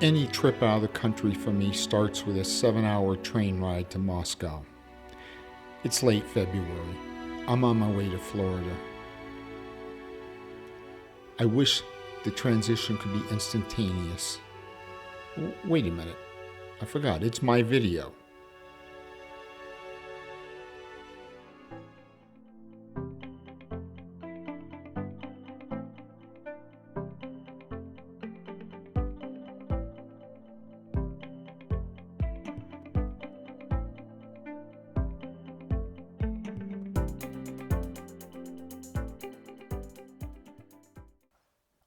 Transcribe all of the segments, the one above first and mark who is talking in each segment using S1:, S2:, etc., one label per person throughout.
S1: Any trip out of the country for me starts with a 7-hour train ride to Moscow. It's late February. I'm on my way to Florida. I wish the transition could be instantaneous. Wait a minute. I forgot. It's my video.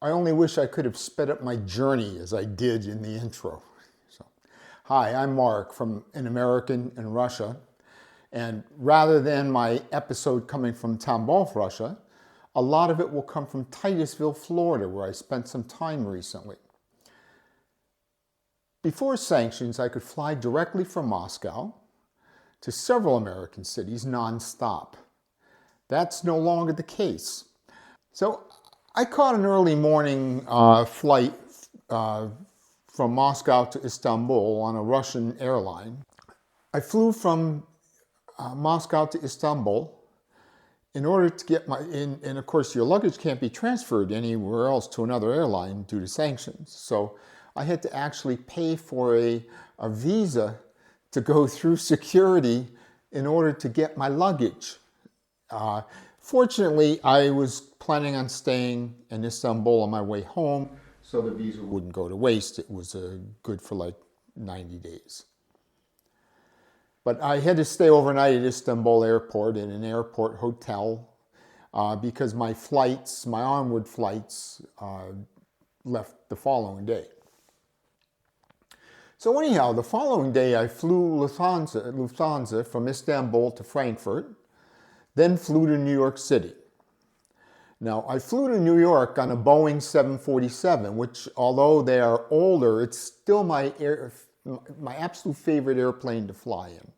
S1: I only wish I could have sped up my journey as I did in the intro. Hi, I'm Mark from An American in Russia. And rather than my episode coming from Tambov, Russia, a lot of it will come from Titusville, Florida, where I spent some time recently. Before sanctions, I could fly directly from Moscow to several American cities nonstop. That's no longer the case. So I caught an early morning flight from Moscow to Istanbul on a Russian airline. I flew from Moscow to Istanbul in order to get and of course your luggage can't be transferred anywhere else to another airline due to sanctions. So I had to actually pay for a visa to go through security in order to get my luggage. Fortunately, I was planning on staying in Istanbul on my way home, so the visa wouldn't go to waste. It was good for like 90 days. But I had to stay overnight at Istanbul airport in an airport hotel because my onward flights left the following day. So anyhow, the following day I flew Lufthansa from Istanbul to Frankfurt, then flew to New York City. Now, I flew to New York on a Boeing 747, which, although they are older, it's still my absolute favorite airplane to fly in.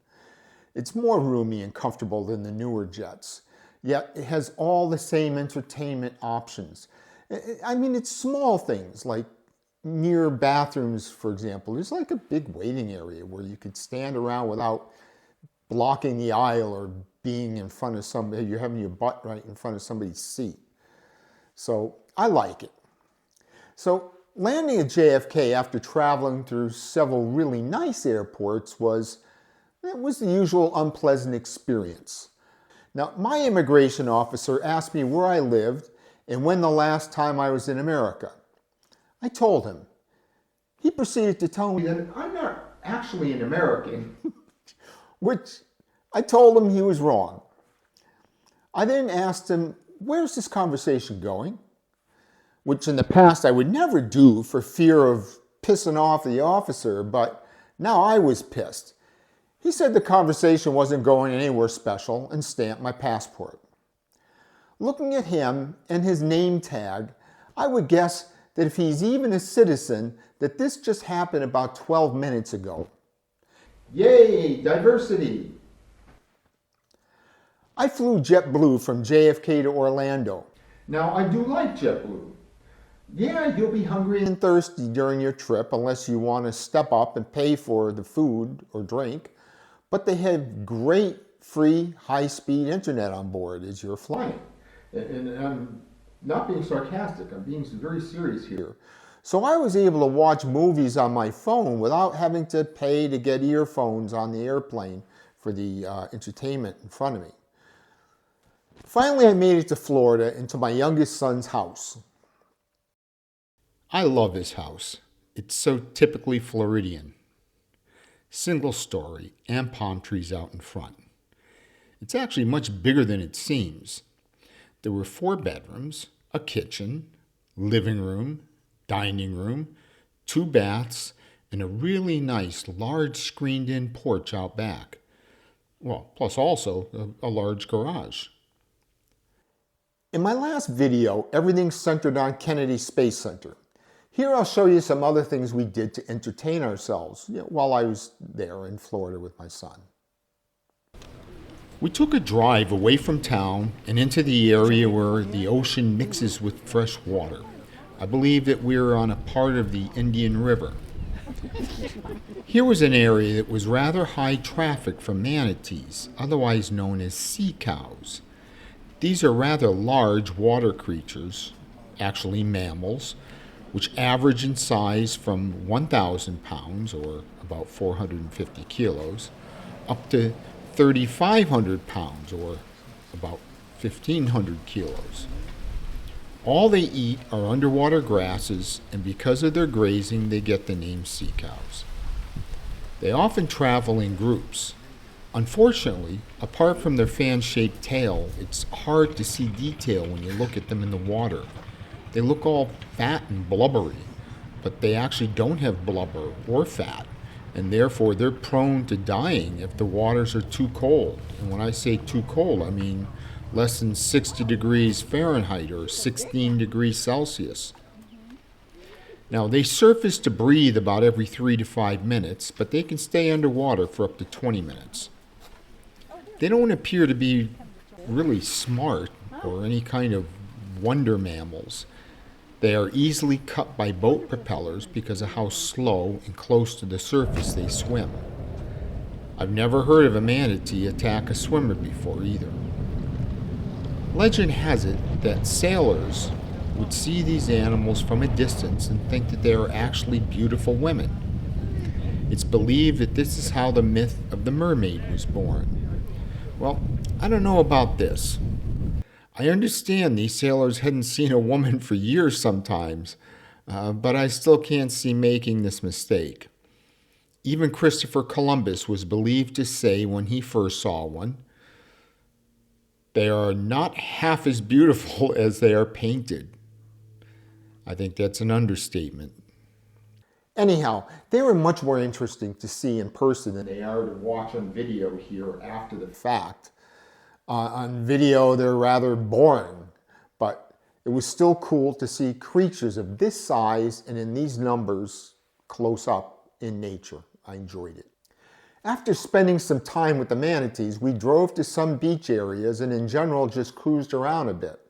S1: It's more roomy and comfortable than the newer jets, yet it has all the same entertainment options. I mean, it's small things like near bathrooms, for example. There's like a big waiting area where you could stand around without blocking the aisle or being in front of somebody, you're having your butt right in front of somebody's seat. So I like it. So landing at JFK after traveling through several really nice airports was the usual unpleasant experience. Now, my immigration officer asked me where I lived and when the last time I was in America. I told him. He proceeded to tell me that I'm not actually an American, which I told him he was wrong. I then asked him, where's this conversation going? Which in the past I would never do for fear of pissing off the officer, but now I was pissed. He said the conversation wasn't going anywhere special and stamped my passport. Looking at him and his name tag, I would guess that if he's even a citizen, that this just happened about 12 minutes ago. Yay, diversity! I flew JetBlue from JFK to Orlando. Now, I do like JetBlue. Yeah, you'll be hungry and thirsty during your trip unless you want to step up and pay for the food or drink, but they have great free high-speed internet on board as you're flying. And I'm not being sarcastic, I'm being very serious here. So I was able to watch movies on my phone without having to pay to get earphones on the airplane for the entertainment in front of me. Finally, I made it to Florida and to my youngest son's house. I love this house. It's so typically Floridian. Single story and palm trees out in front. It's actually much bigger than it seems. There were 4 bedrooms, a kitchen, living room, dining room, 2 baths, and a really nice large screened-in porch out back. Well, plus also a large garage. In my last video, everything centered on Kennedy Space Center. Here I'll show you some other things we did to entertain ourselves while I was there in Florida with my son. We took a drive away from town and into the area where the ocean mixes with fresh water. I believe that we're on a part of the Indian River. Here was an area that was rather high traffic for manatees, otherwise known as sea cows. These are rather large water creatures, actually mammals, which average in size from 1,000 pounds, or about 450 kilos, up to 3,500 pounds, or about 1,500 kilos. All they eat are underwater grasses, and because of their grazing, they get the name sea cows. They often travel in groups. Unfortunately, apart from their fan-shaped tail, it's hard to see detail when you look at them in the water. They look all fat and blubbery, but they actually don't have blubber or fat, and therefore they're prone to dying if the waters are too cold. And when I say too cold, I mean less than 60 degrees Fahrenheit or 16 degrees Celsius. Now, they surface to breathe about every 3 to 5 minutes, but they can stay underwater for up to 20 minutes. They don't appear to be really smart or any kind of wonder mammals. They are easily cut by boat propellers because of how slow and close to the surface they swim. I've never heard of a manatee attack a swimmer before either. Legend has it that sailors would see these animals from a distance and think that they are actually beautiful women. It's believed that this is how the myth of the mermaid was born. Well, I don't know about this. I understand these sailors hadn't seen a woman for years sometimes, but I still can't see making this mistake. Even Christopher Columbus was believed to say when he first saw one, "They are not half as beautiful as they are painted." I think that's an understatement. Anyhow, they were much more interesting to see in person than they are to watch on video here after the fact. On video, they're rather boring, but it was still cool to see creatures of this size and in these numbers close up in nature. I enjoyed it. After spending some time with the manatees, we drove to some beach areas and in general just cruised around a bit.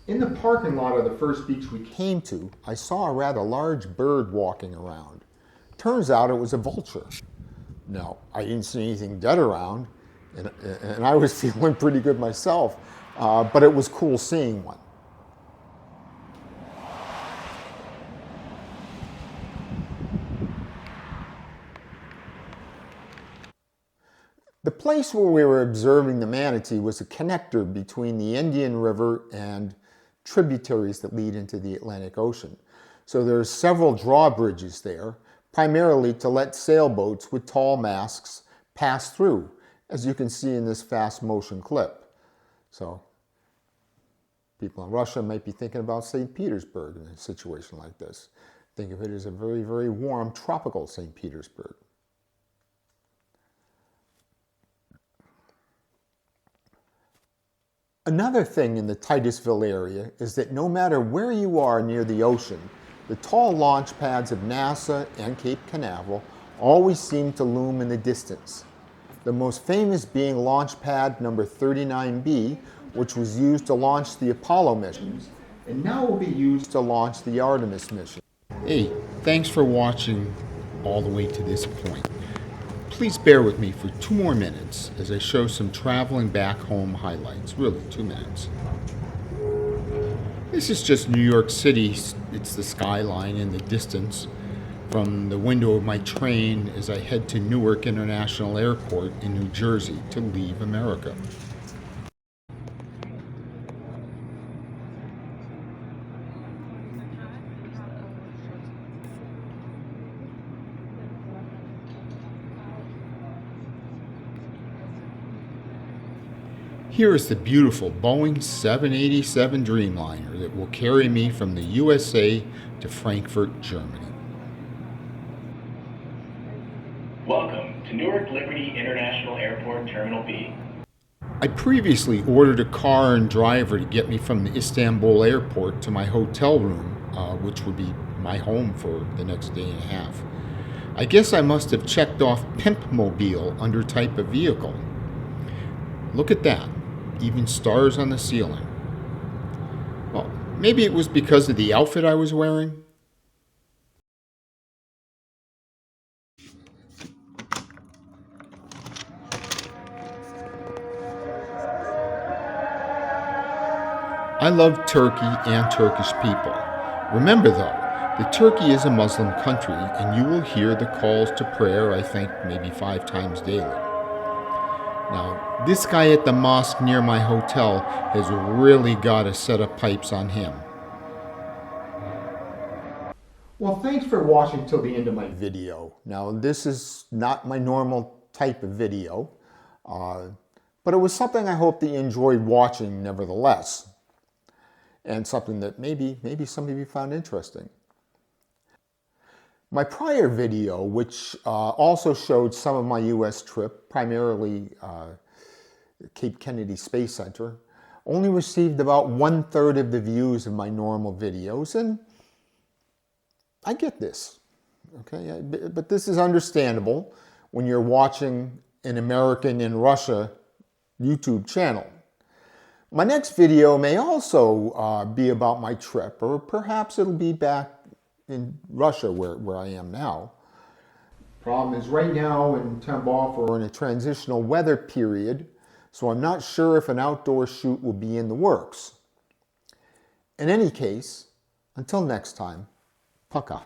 S1: In the parking lot of the first beach we came to, I saw a rather large bird walking around. Turns out it was a vulture. Now, I didn't see anything dead around, and I was feeling pretty good myself, but it was cool seeing one. The place where we were observing the manatee was a connector between the Indian River and tributaries that lead into the Atlantic Ocean. So there are several drawbridges there, primarily to let sailboats with tall masts pass through, as you can see in this fast motion clip. So people in Russia might be thinking about St. Petersburg in a situation like this. Think of it as a very, very warm, tropical St. Petersburg. Another thing in the Titusville area is that no matter where you are near the ocean, the tall launch pads of NASA and Cape Canaveral always seem to loom in the distance. The most famous being launch pad number 39B, which was used to launch the Apollo missions, and now will be used to launch the Artemis mission. Hey, thanks for watching all the way to this point. Please bear with me for 2 more minutes as I show some traveling back home highlights. Really, 2 minutes. This is just New York City. It's the skyline in the distance from the window of my train as I head to Newark International Airport in New Jersey to leave America. Here is the beautiful Boeing 787 Dreamliner that will carry me from the USA to Frankfurt, Germany.
S2: Welcome to Newark Liberty International Airport Terminal B.
S1: I previously ordered a car and driver to get me from the Istanbul airport to my hotel room, which would be my home for the next day and a half. I guess I must have checked off Pimp Mobile under type of vehicle. Look at that. Even stars on the ceiling. Well, Maybe it was because of the outfit I was wearing. I love Turkey and Turkish people. Remember though, that Turkey is a Muslim country and you will hear the calls to prayer, I think, maybe 5 times daily. Now, this guy at the mosque near my hotel has really got a set of pipes on him. Well, thanks for watching till the end of my video. Now, this is not my normal type of video, but it was something I hope that you enjoyed watching nevertheless, and something that maybe some of you found interesting. My prior video, which also showed some of my U.S. trip, primarily Cape Kennedy Space Center, only received about 1/3 of the views of my normal videos, and I get this, okay? But this is understandable when you're watching an American in Russia YouTube channel. My next video may also be about my trip, or perhaps it'll be back in Russia where I am now. Problem is, right now in Tambov we're in a transitional weather period, so I'm not sure if an outdoor shoot will be in the works. In any case, until next time, Paka.